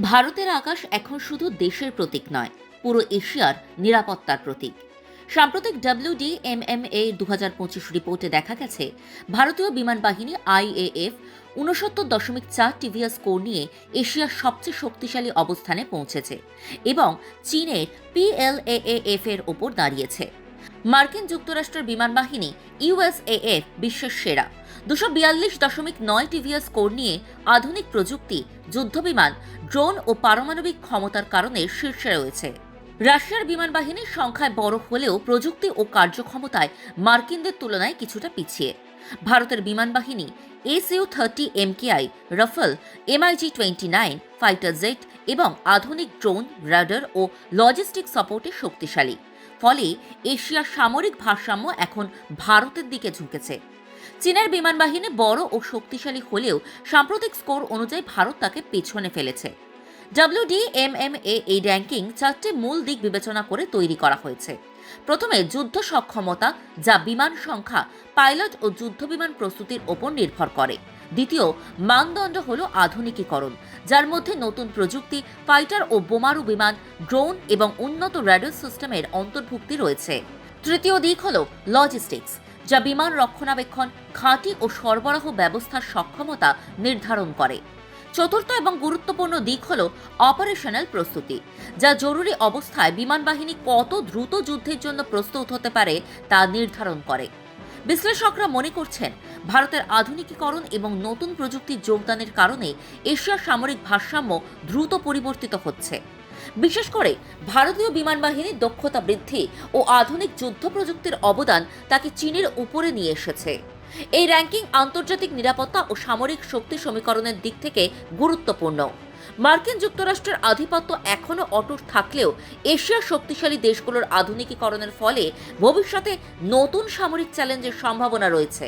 ভারতের আকাশ এখন শুধু দেশের প্রতীক নয়, পুরো এশিয়ার নিরাপত্তার প্রতীক। সাম্প্রতিক WDMMA 2025 রিপোর্টে দেখা গেছে, ভারতীয় বিমান বাহিনী IAF 69.4 টিভিএস স্কোর নিয়ে এশিয়ার সবচেয়ে শক্তিশালী অবস্থানে পৌঁছেছে এবং চীনের PLAAF এর ওপর দাঁড়িয়েছে। মার্কিন যুক্তরাষ্ট্রের বিমান বাহিনী USAF বিশ্বের সেরা 242.9 টিভিএস স্কোর নিয়ে আধুনিক প্রযুক্তি, যুদ্ধবিমান, ড্রোন ও পারমাণবিক ক্ষমতার কারণে শীর্ষে রয়েছে। রাশিয়ার বিমান বাহিনীর সংখ্যায় বড় হলেও প্রযুক্তি ও কার্যক্ষমতায় মার্কিনদের তুলনায় কিছুটা পিছিয়ে। ভারতের বিমান বাহিনী SU-30 MKI, Rafael, MiG-29 fighter jet এবং আধুনিক ড্রোন, রাডার ও লজিস্টিক সাপোর্টে শক্তিশালী। ফলে এশিয়ার সামরিক ভারসাম্য এখন ভারতের দিকে ঝুঁকেছে। চীনের বিমান বাহিনী বড় ও শক্তিশালী হলেও সাম্প্রতিক স্কোর অনুযায়ী ভারত তাকে পেছনে ফেলেছে। WDMMA এই র্যাঙ্কিং 4টি মূল দিক বিবেচনা করে তৈরি করা হয়েছে। প্রথমে যুদ্ধ সক্ষমতা, যা বিমান সংখ্যা, পাইলট ও যুদ্ধবিমান প্রস্তুতির ওপর নির্ভর করে। দ্বিতীয় মানদণ্ড হল আধুনিকীকরণ, যার মধ্যে নতুন প্রযুক্তি, ফাইটার ও বোমারু বিমান, ড্রোন এবং উন্নত রাডার সিস্টেমের অন্তর্ভুক্তি রয়েছে। তৃতীয় দিক হল লজিস্টিক্স, যা বিমান রক্ষণাবেক্ষণ, ঘাঁটি ও সরবরাহ ব্যবস্থার সক্ষমতা নির্ধারণ করে। চতুর্থ এবং গুরুত্বপূর্ণ দিক হল অপারেশনাল প্রস্তুতি, যা জরুরি অবস্থায় বিমান বাহিনী কত দ্রুত যুদ্ধের জন্য প্রস্তুত হতে পারে তা নির্ধারণ করে। বিশ্লেষকরা মনে করছেন, ভারতের আধুনিকীকরণ এবং নতুন প্রযুক্তির যোগদানের কারণে এশিয়ার সামরিক ভারসাম্য দ্রুত পরিবর্তিত হচ্ছে। বিশেষ করে ভারতীয় বিমান বাহিনীর দক্ষতা বৃদ্ধি ও আধুনিক যুদ্ধ প্রযুক্তির অবদান তাকে চীনের উপরে নিয়ে এসেছে। এই র্যাঙ্কিং আন্তর্জাতিক নিরাপত্তা ও সামরিক শক্তি সমীকরণের দিক থেকে গুরুত্বপূর্ণ। মার্কিন যুক্তরাষ্ট্রের আধিপত্য এখনও অটুট থাকলেও এশিয়ার শক্তিশালী দেশগুলোর আধুনিকীকরণের ফলে ভবিষ্যতে নতুন সামরিক চ্যালেঞ্জের সম্ভাবনা রয়েছে।